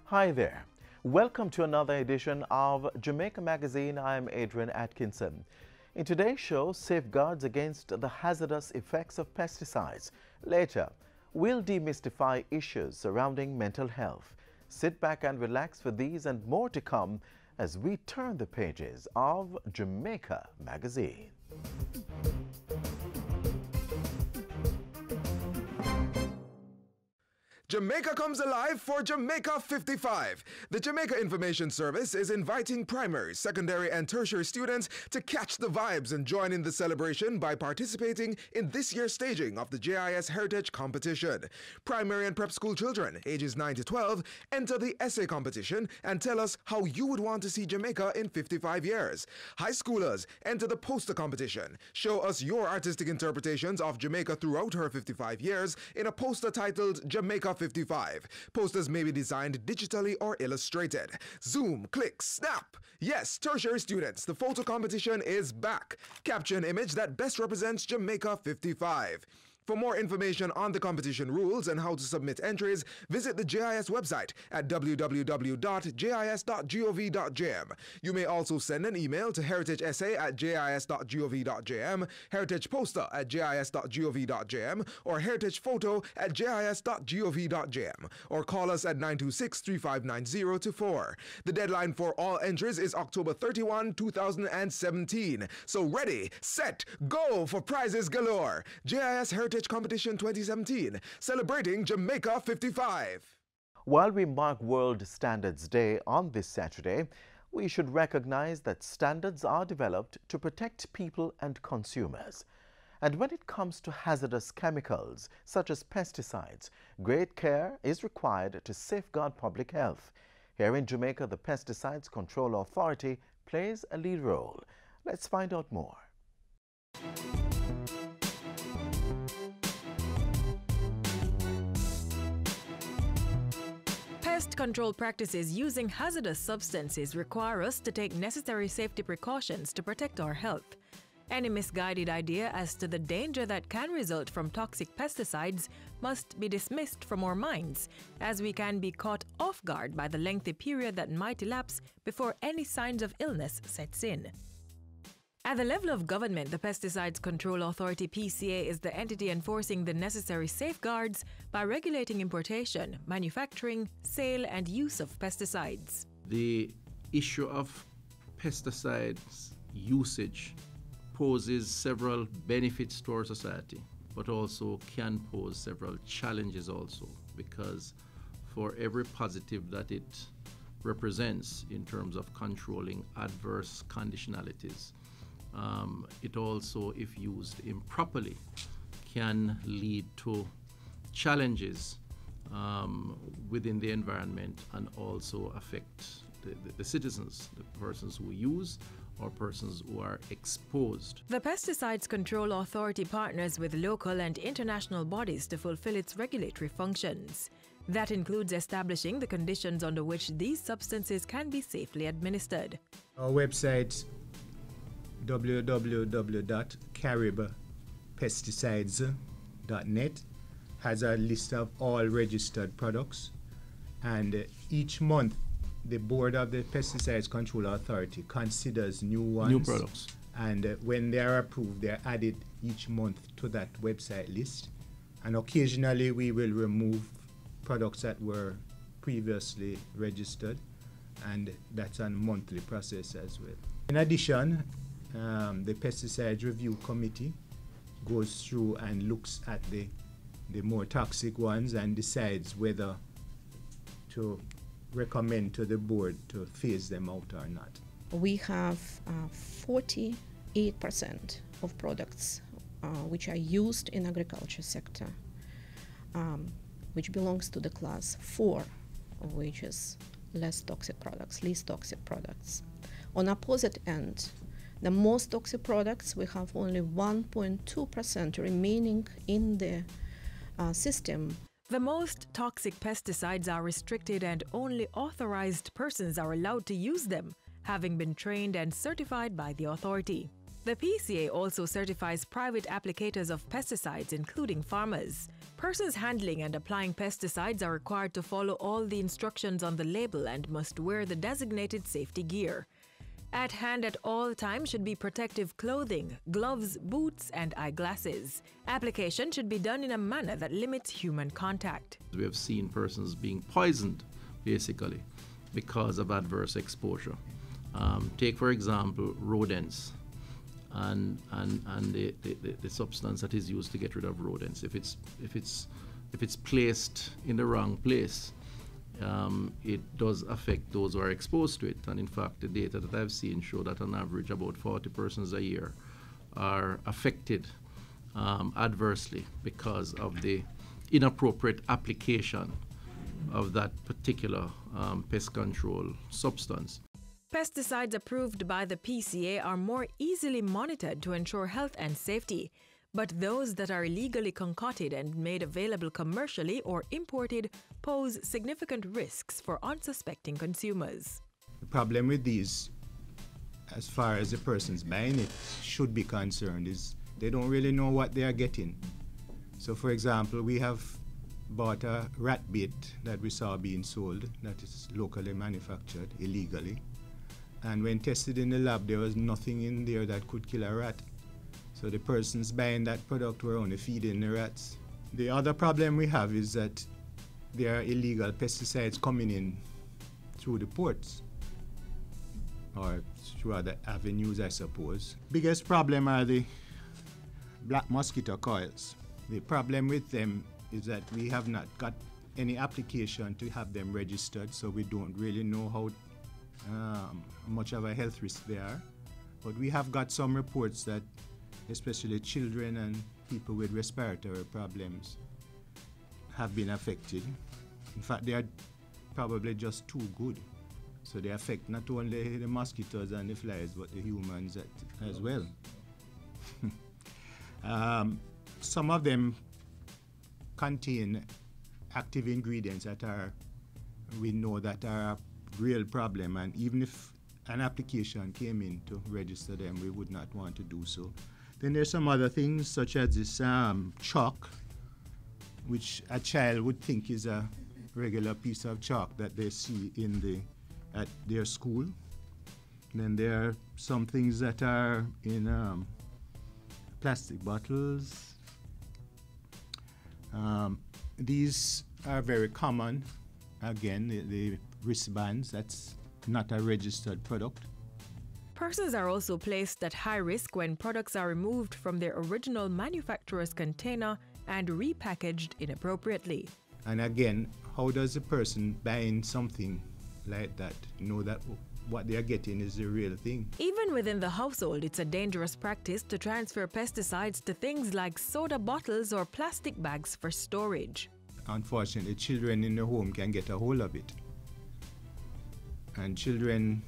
Hi there. Welcome to another edition of Jamaica Magazine. I'm Adrian Atkinson. In today's show, safeguards against the hazardous effects of pesticides. Later, we'll demystify issues surrounding mental health. Sit back and relax for these and more to come as we turn the pages of Jamaica Magazine. Jamaica comes alive for Jamaica 55. The Jamaica Information Service is inviting primary, secondary, and tertiary students to catch the vibes and join in the celebration by participating in this year's staging of the JIS Heritage Competition. Primary and prep school children, ages 9 to 12, enter the essay competition and tell us how you would want to see Jamaica in 55 years. High schoolers, enter the poster competition. Show us your artistic interpretations of Jamaica throughout her 55 years in a poster titled Jamaica 55. Posters may be designed digitally or illustrated. Zoom, click, snap. Yes, tertiary students, the photo competition is back. Capture an image that best represents Jamaica 55. For more information on the competition rules and how to submit entries, visit the JIS website at www.jis.gov.jm. You may also send an email to heritageessay@jis.gov.jm, heritageposter@jis.gov.jm, or heritagephoto@jis.gov.jm, or call us at 926-3590-4. The deadline for all entries is October 31, 2017. So ready, set, go for prizes galore. JIS Heritage Competition 2017, celebrating Jamaica 55. While we mark World Standards Day on this Saturday, we should recognize that standards are developed to protect people and consumers. And when it comes to hazardous chemicals, such as pesticides, great care is required to safeguard public health. Here in Jamaica, the Pesticides Control Authority plays a lead role. Let's find out more. Pest control practices using hazardous substances require us to take necessary safety precautions to protect our health. Any misguided idea as to the danger that can result from toxic pesticides must be dismissed from our minds, as we can be caught off guard by the lengthy period that might elapse before any signs of illness sets in. At the level of government, the Pesticides Control Authority (PCA) is the entity enforcing the necessary safeguards by regulating importation, manufacturing, sale, and use of pesticides. The issue of pesticides usage poses several benefits to our society, but also can pose several challenges also, because for every positive that it represents in terms of controlling adverse conditionalities, it also, if used improperly, can lead to challenges within the environment and also affect the citizens, the persons who use or persons who are exposed. The Pesticides Control Authority partners with local and international bodies to fulfill its regulatory functions. That includes establishing the conditions under which these substances can be safely administered. Our website www.caribpesticides.net has a list of all registered products, and each month the board of the Pesticides Control Authority considers new products, and when they are approved, they are added each month to that website list. And occasionally we will remove products that were previously registered, and that's a monthly process as well. In addition, the Pesticides Review Committee goes through and looks at the more toxic ones and decides whether to recommend to the board to phase them out or not. We have 48% of products which are used in agriculture sector, which belongs to the class 4, which is least toxic products. On opposite end, the most toxic products, we have only 1.2% remaining in the system. The most toxic pesticides are restricted and only authorized persons are allowed to use them, having been trained and certified by the authority. The PCA also certifies private applicators of pesticides, including farmers. Persons handling and applying pesticides are required to follow all the instructions on the label and must wear the designated safety gear. At hand at all times should be protective clothing, gloves, boots, and eyeglasses. Application should be done in a manner that limits human contact. We have seen persons being poisoned, basically, because of adverse exposure. Take, for example, rodents and the substance that is used to get rid of rodents. If it's placed in the wrong place, it does affect those who are exposed to it. And in fact, the data that I've seen show that on average about 40 persons a year are affected adversely because of the inappropriate application of that particular pest control substance. Pesticides approved by the PCA are more easily monitored to ensure health and safety, but those that are illegally concocted and made available commercially or imported pose significant risks for unsuspecting consumers. The problem with these, as far as the persons buying it should be concerned, is they don't really know what they are getting. So for example, we have bought a rat bait that we saw being sold that is locally manufactured illegally. And when tested in the lab, there was nothing in there that could kill a rat. So the persons buying that product were only feeding the rats. The other problem we have is that there are illegal pesticides coming in through the ports, or through other avenues, I suppose. Biggest problem are the black mosquito coils. The problem with them is that we have not got any application to have them registered, so we don't really know how much of a health risk they are. But we have got some reports that especially children and people with respiratory problems have been affected. In fact, they are probably just too good. So they affect not only the mosquitoes and the flies, but the humans as well. Some of them contain active ingredients that we know that are a real problem, and even if an application came in to register them, we would not want to do so. Then there's some other things such as this chalk, which a child would think is a regular piece of chalk that they see at their school. Then there are some things that are in plastic bottles. These are very common. Again, the wristbands, that's not a registered product. Persons are also placed at high risk when products are removed from their original manufacturer's container and repackaged inappropriately. And again, how does a person buying something like that know that what they are getting is the real thing? Even within the household, it's a dangerous practice to transfer pesticides to things like soda bottles or plastic bags for storage. Unfortunately, children in the home can get a hold of it. And children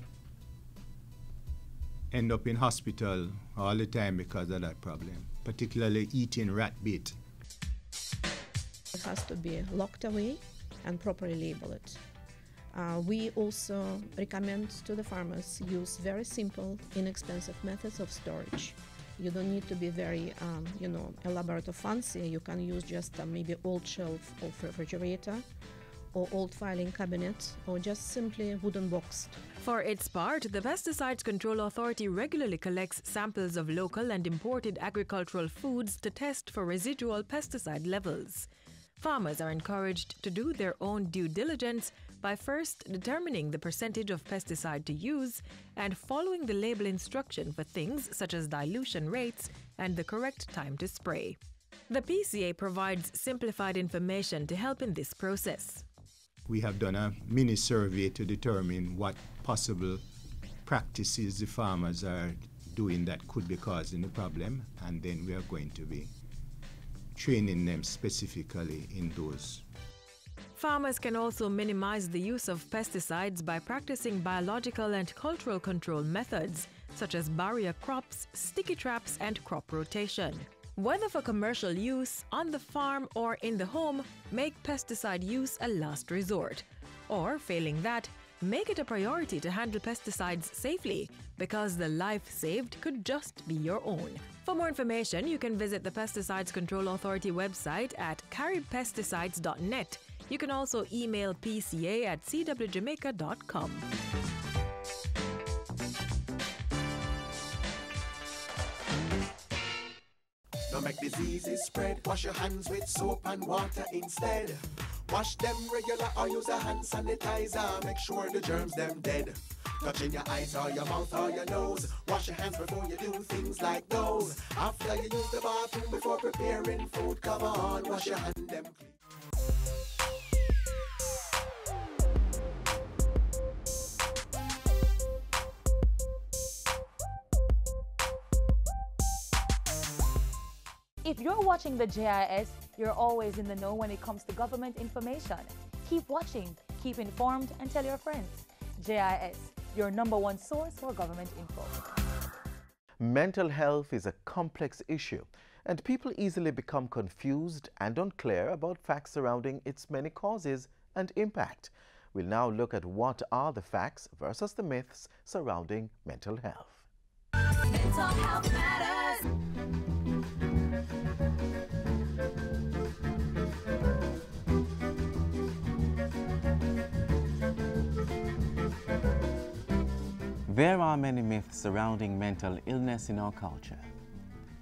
end up in hospital all the time because of that problem, particularly eating rat bait. It has to be locked away and properly labeled. We also recommend to the farmers use very simple, inexpensive methods of storage. You don't need to be very, elaborate or fancy. You can use just maybe old shelf of refrigerator, or old filing cabinet, or just simply wooden box. For its part, the Pesticides Control Authority regularly collects samples of local and imported agricultural foods to test for residual pesticide levels. Farmers are encouraged to do their own due diligence by first determining the percentage of pesticide to use and following the label instruction for things such as dilution rates and the correct time to spray. The PCA provides simplified information to help in this process. We have done a mini survey to determine what possible practices the farmers are doing that could be causing the problem, and then we are going to be training them specifically in those. Farmers can also minimize the use of pesticides by practicing biological and cultural control methods, such as barrier crops, sticky traps, and crop rotation. Whether for commercial use, on the farm, or in the home, make pesticide use a last resort. Or, failing that, Make it a priority to handle pesticides safely, because the life saved could just be your own. For more information, you can visit the Pesticides Control Authority website at caribpesticides.net. You can also email pca@cwjamaica.com. Don't make diseases spread. Wash your hands with soap and water instead. Wash them regular or use a hand sanitizer. Make sure the germs them dead. Touching your eyes or your mouth or your nose. Wash your hands before you do things like those. After you use the bathroom before preparing food, come on, wash your hand them clean. If you're watching the JIS, you're always in the know when it comes to government information. Keep watching, keep informed, and tell your friends. JIS, your #1 source for government info. Mental health is a complex issue, and people easily become confused and unclear about facts surrounding its many causes and impact. We'll now look at what are the facts versus the myths surrounding mental health. Mental health matters. There are many myths surrounding mental illness in our culture.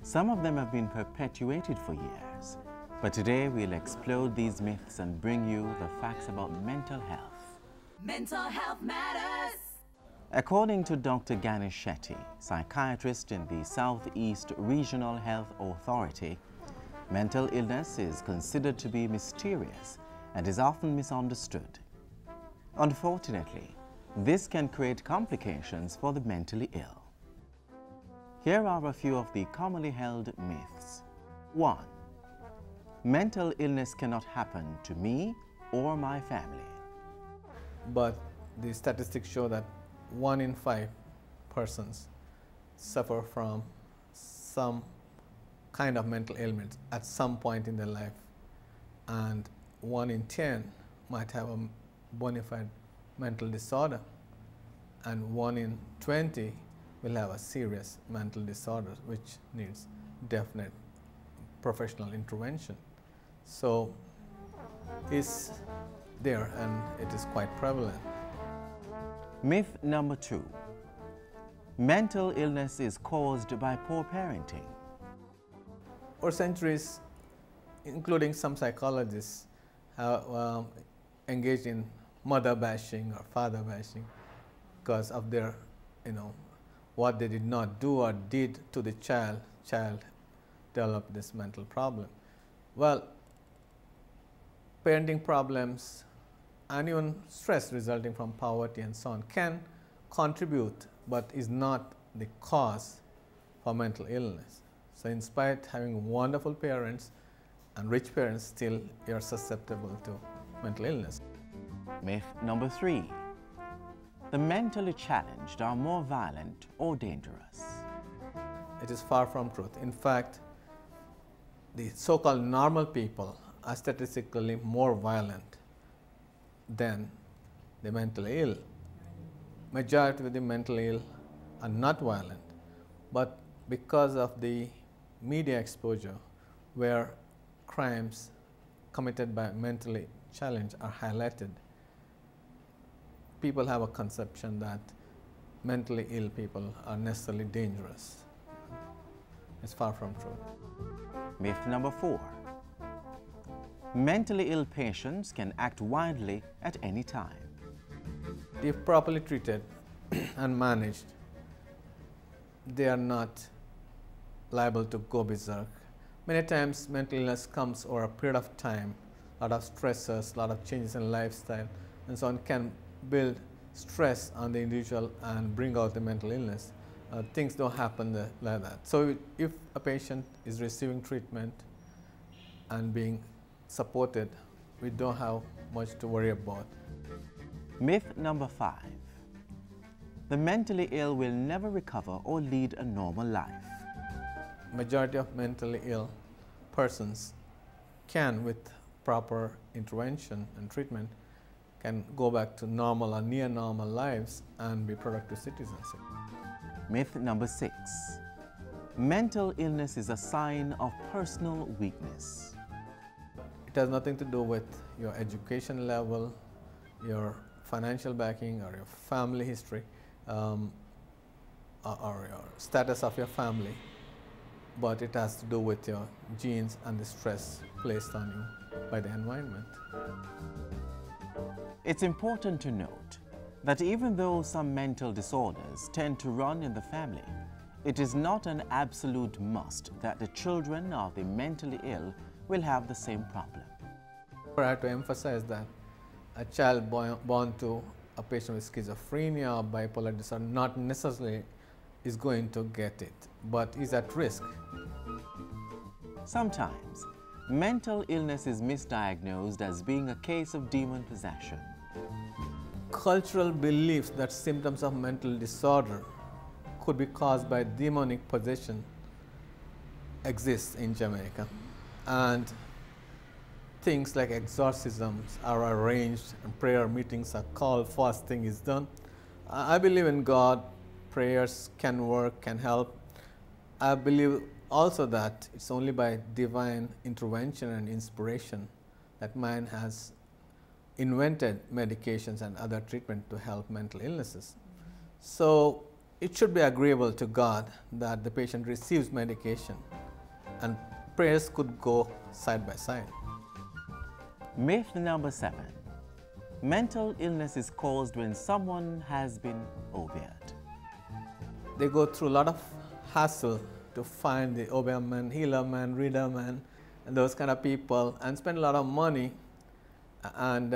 Some of them have been perpetuated for years, but today we'll explode these myths and bring you the facts about mental health. Mental health matters. According to Dr. Ganesh Shetty, psychiatrist in the Southeast Regional Health Authority, mental illness is considered to be mysterious and is often misunderstood. Unfortunately, this can create complications for the mentally ill. Here are a few of the commonly held myths. 1. Mental illness cannot happen to me or my family. But the statistics show that 1 in 5 persons suffer from some kind of mental ailment at some point in their life, and 1 in 10 might have a bona fide mental disorder, and 1 in 20 will have a serious mental disorder which needs definite professional intervention. So it's there and it is quite prevalent. Myth number 2. Mental illness is caused by poor parenting. For centuries, including some psychologists, have engaged in mother bashing or father bashing because of their, what they did not do or did to the child developed this mental problem. Well, parenting problems and even stress resulting from poverty and so on can contribute, but is not the cause for mental illness. So in spite of having wonderful parents and rich parents, still you're susceptible to mental illness. Myth number 3. The mentally challenged are more violent or dangerous. It is far from truth. In fact, the so-called normal people are statistically more violent than the mentally ill. Majority of the mentally ill are not violent, but because of the media exposure where crimes committed by mentally challenged are highlighted, people have a conception that mentally ill people are necessarily dangerous. It's far from true. Myth number 4. Mentally ill patients can act wildly at any time. If properly treated and managed, they are not liable to go berserk. Many times mental illness comes over a period of time, a lot of stresses, a lot of changes in lifestyle, and so on can build stress on the individual and bring out the mental illness. Things don't happen like that. So if a patient is receiving treatment and being supported, we don't have much to worry about. Myth number 5. The mentally ill will never recover or lead a normal life. Majority of mentally ill persons can, with proper intervention and treatment, can go back to normal or near normal lives and be productive citizens. Myth number 6. Mental illness is a sign of personal weakness. It has nothing to do with your education level, your financial backing, or your family history, or your status of your family, but it has to do with your genes and the stress placed on you by the environment. It's important to note that even though some mental disorders tend to run in the family, it is not an absolute must that the children of the mentally ill will have the same problem. I have to emphasize that a child born to a patient with schizophrenia or bipolar disorder not necessarily is going to get it, but is at risk. Sometimes, mental illness is misdiagnosed as being a case of demon possession. Cultural beliefs that symptoms of mental disorder could be caused by demonic possession exists in Jamaica, and things like exorcisms are arranged and prayer meetings are called, fasting is done. I believe in God. Prayers can work, can help. I believe also that it's only by divine intervention and inspiration that man has invented medications and other treatment to help mental illnesses. So it should be agreeable to God that the patient receives medication, and prayers could go side by side. Myth number 7. Mental illness is caused when someone has been opiate. They go through a lot of hassle to find the OPM man, healer man, reader man, and those kind of people, and spend a lot of money and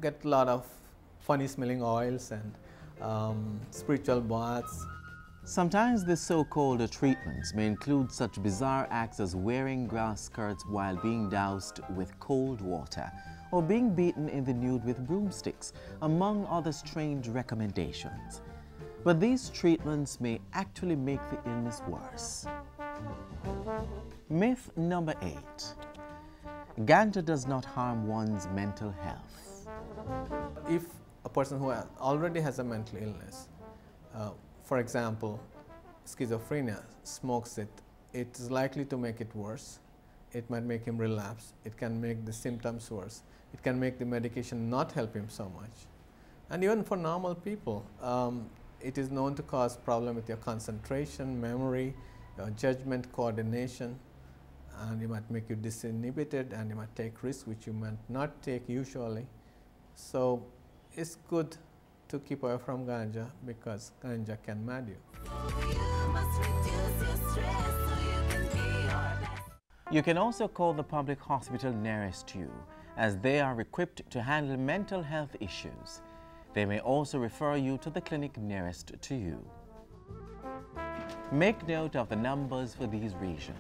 get a lot of funny smelling oils and spiritual baths. Sometimes the so-called treatments may include such bizarre acts as wearing grass skirts while being doused with cold water, or being beaten in the nude with broomsticks, among other strange recommendations. But these treatments may actually make the illness worse. Myth number 8. Ganja does not harm one's mental health. If a person who already has a mental illness, for example, schizophrenia, smokes it, it is likely to make it worse. It might make him relapse. It can make the symptoms worse. It can make the medication not help him so much. And even for normal people, it is known to cause problem with your concentration, memory, your judgment, coordination, and it might make you disinhibited, and you might take risks which you might not take usually. So it's good to keep away from ganja, because ganja can mad you. You can also call the public hospital nearest you, as they are equipped to handle mental health issues. They may also refer you to the clinic nearest to you. Make note of the numbers for these regions.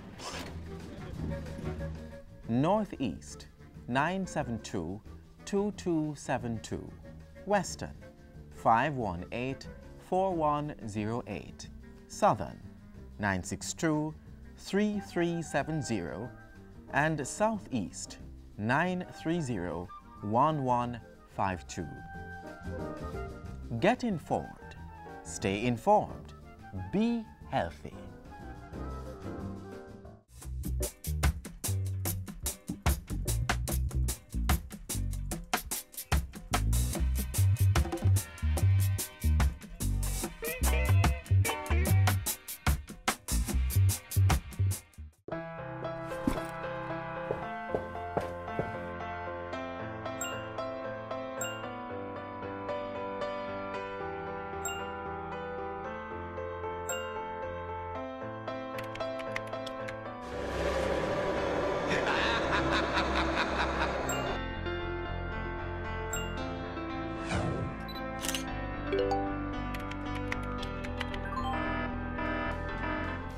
Northeast 972 2272, Western 518 4108, Southern 962 3370, and Southeast 930 1152. Get informed, stay informed, be healthy.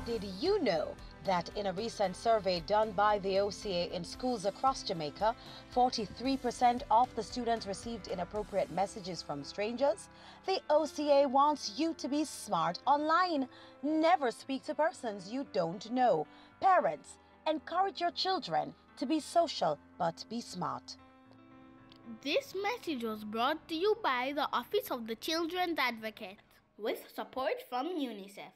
Did you know that in a recent survey done by the OCA in schools across Jamaica, 43% of the students received inappropriate messages from strangers? The OCA wants you to be smart online. Never speak to persons you don't know. Parents, encourage your children to be social but be smart. This message was brought to you by the Office of the Children's Advocate with support from UNICEF.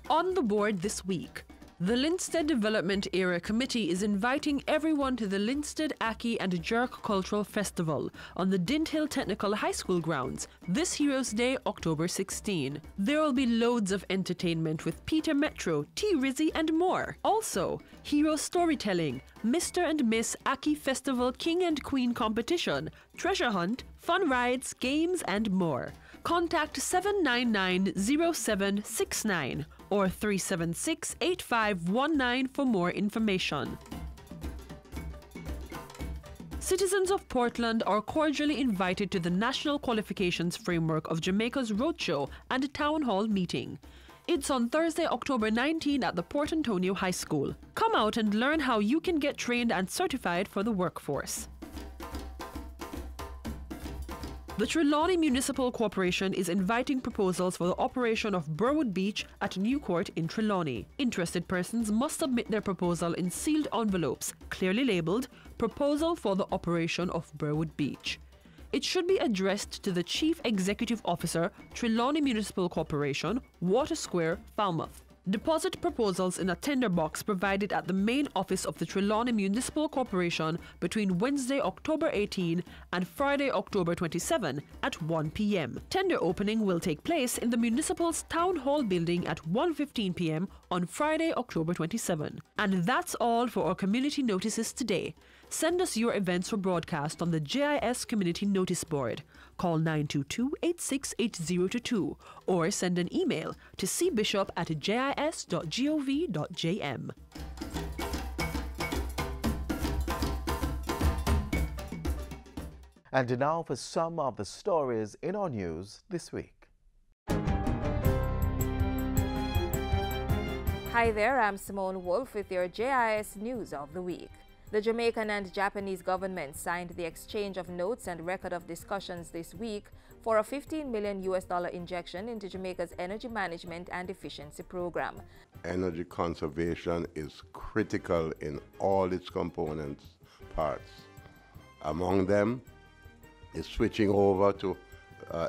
On the board this week, the Linstead Development Area Committee is inviting everyone to the Linstead Aki and Jerk Cultural Festival on the Dinthill Technical High School grounds this Heroes Day, October 16. There will be loads of entertainment with Peter Metro, T. Rizzy and more. Also, hero storytelling, Mr. and Miss Aki Festival King and Queen competition, treasure hunt, fun rides, games and more. Contact 799-0769 or 376-8519 for more information. Citizens of Portland are cordially invited to the National Qualifications Framework of Jamaica's Roadshow and Town Hall meeting. It's on Thursday, October 19 at the Port Antonio High School. Come out and learn how you can get trained and certified for the workforce. The Trelawney Municipal Corporation is inviting proposals for the operation of Burwood Beach at Newcourt in Trelawney. Interested persons must submit their proposal in sealed envelopes, clearly labelled Proposal for the Operation of Burwood Beach. It should be addressed to the Chief Executive Officer, Trelawney Municipal Corporation, Water Square, Falmouth. Deposit proposals in a tender box provided at the main office of the Trelawney Municipal Corporation between Wednesday, October 18 and Friday, October 27 at 1 p.m. Tender opening will take place in the municipal's Town Hall building at 1:15 p.m. on Friday, October 27. And that's all for our community notices today. Send us your events for broadcast on the JIS Community Notice Board. Call 922-868022 or send an email to cbishop@jis.gov.jm. And now for some of the stories in our news this week. Hi there, I'm Simone Wolf with your JIS News of the Week. The Jamaican and Japanese governments signed the exchange of notes and record of discussions this week for a $15 million injection into Jamaica's energy management and efficiency program. Energy conservation is critical in all its components parts. Among them is switching over to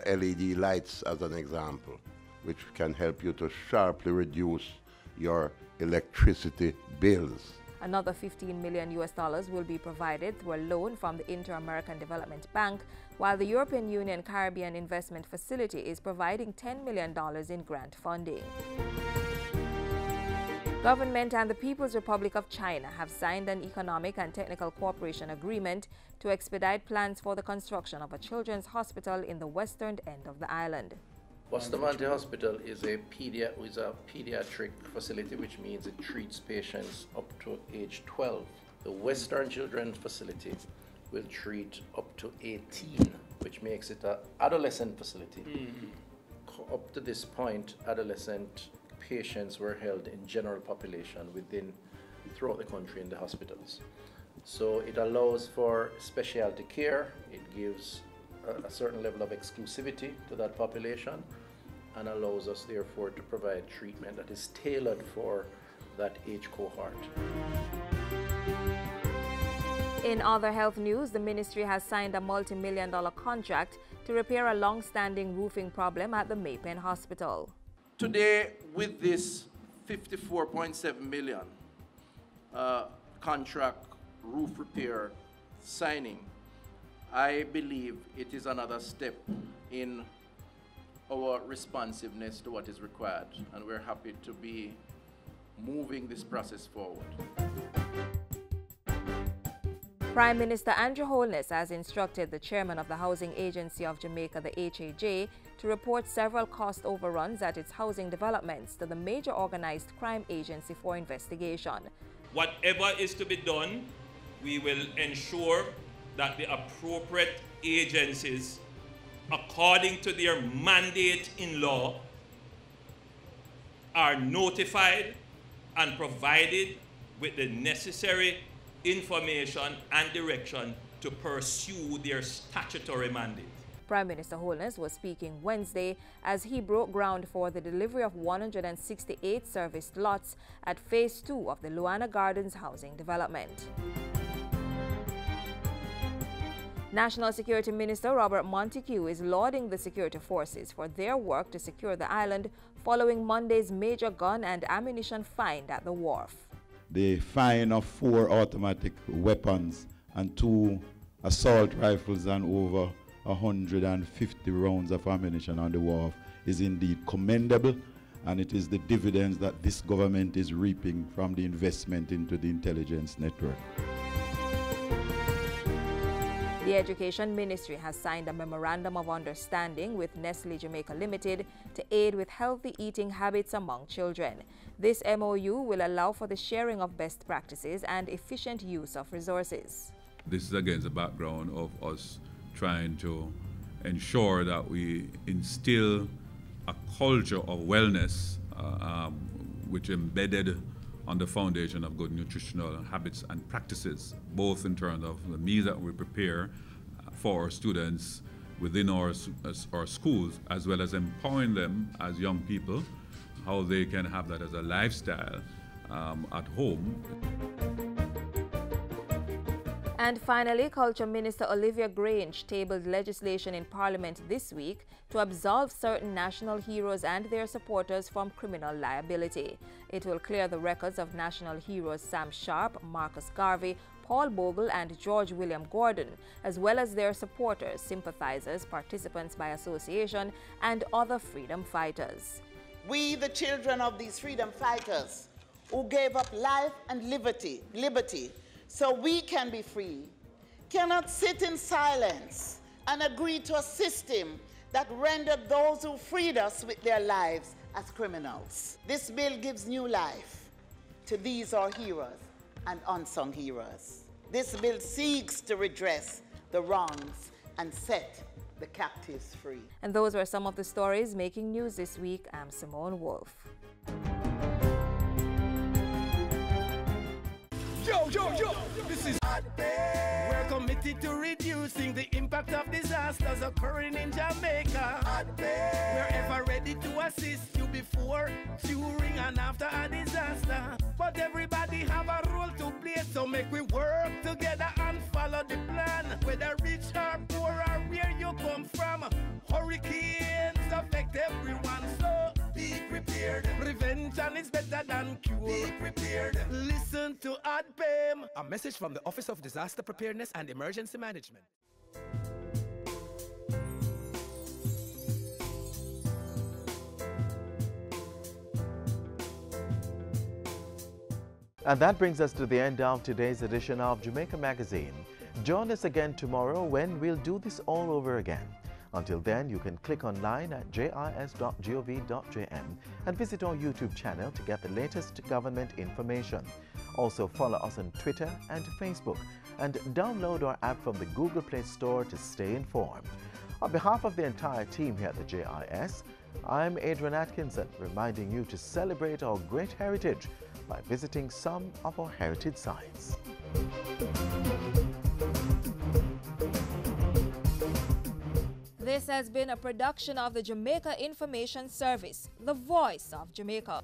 LED lights as an example, which can help you to sharply reduce your electricity bills. Another $15 million will be provided through a loan from the Inter-American Development Bank, while the European Union Caribbean Investment Facility is providing $10 million in grant funding. Government and the People's Republic of China have signed an economic and technical cooperation agreement to expedite plans for the construction of a children's hospital in the western end of the island. Bustamante Hospital is a pediatric facility, which means it treats patients up to age 12. The Western Children's Facility will treat up to 18, which makes it an adolescent facility. Up to this point, adolescent patients were held in general population throughout the country in the hospitals. So it allows for specialty care, it gives a certain level of exclusivity to that population, and allows us therefore to provide treatment that is tailored for that age cohort. In other health news, the ministry has signed a multi-million-dollar contract to repair a long-standing roofing problem at the Maypen Hospital. Today, with this $54.7 million contract roof repair signing, I believe it is another step in our responsiveness to what is required, and we're happy to be moving this process forward. Prime Minister Andrew Holness has instructed the chairman of the Housing Agency of Jamaica, the HAJ, to report several cost overruns at its housing developments to the major organized crime agency for investigation. Whatever is to be done, we will ensure that the appropriate agencies, according to their mandate in law, are notified and provided with the necessary information and direction to pursue their statutory mandate. Prime Minister Holness was speaking Wednesday as he broke ground for the delivery of 168 serviced lots at Phase 2 of the Luana Gardens housing development. National Security Minister Robert Montego is lauding the security forces for their work to secure the island following Monday's major gun and ammunition find at the wharf. The find of 4 automatic weapons and 2 assault rifles and over 150 rounds of ammunition on the wharf is indeed commendable, and it is the dividends that this government is reaping from the investment into the intelligence network. The Education Ministry has signed a Memorandum of Understanding with Nestle Jamaica Limited to aid with healthy eating habits among children. This MOU will allow for the sharing of best practices and efficient use of resources. This is against the background of us trying to ensure that we instill a culture of wellness which embedded on the foundation of good nutritional habits and practices, both in terms of the meals that we prepare for our students within our schools, as well as empowering them as young people, how they can have that as a lifestyle at home. And finally, Culture Minister Olivia Grange tabled legislation in Parliament this week to absolve certain national heroes and their supporters from criminal liability. It will clear the records of national heroes Sam Sharp, Marcus Garvey, Paul Bogle and George William Gordon, as well as their supporters, sympathizers, participants by association, and other freedom fighters. We, the children of these freedom fighters who gave up life and liberty so we can be free, cannot sit in silence and agree to a system that rendered those who freed us with their lives as criminals. This bill gives new life to these our heroes and unsung heroes. This bill seeks to redress the wrongs and set the captives free. And those were some of the stories making news this week. I'm Simone Wolf. Yo, this is we're committed to reducing the impact of disasters occurring in Jamaica. We're ever ready to assist you before, during, and after a disaster. But everybody have a role to play, so make we work together and follow the plan. Whether rich or poor or where you come from, hurricanes affect everyone, so be prepared. Prevention is better than cure. Be prepared. Listen to OPM. A message from the Office of Disaster Preparedness and Emergency Management. And that brings us to the end of today's edition of Jamaica Magazine. Join us again tomorrow when we'll do this all over again. Until then, you can click online at jis.gov.jm and visit our YouTube channel to get the latest government information. Also follow us on Twitter and Facebook and download our app from the Google Play Store to stay informed. On behalf of the entire team here at the JIS, I'm Adrian Atkinson, reminding you to celebrate our great heritage by visiting some of our heritage sites. This has been a production of the Jamaica Information Service, the voice of Jamaica.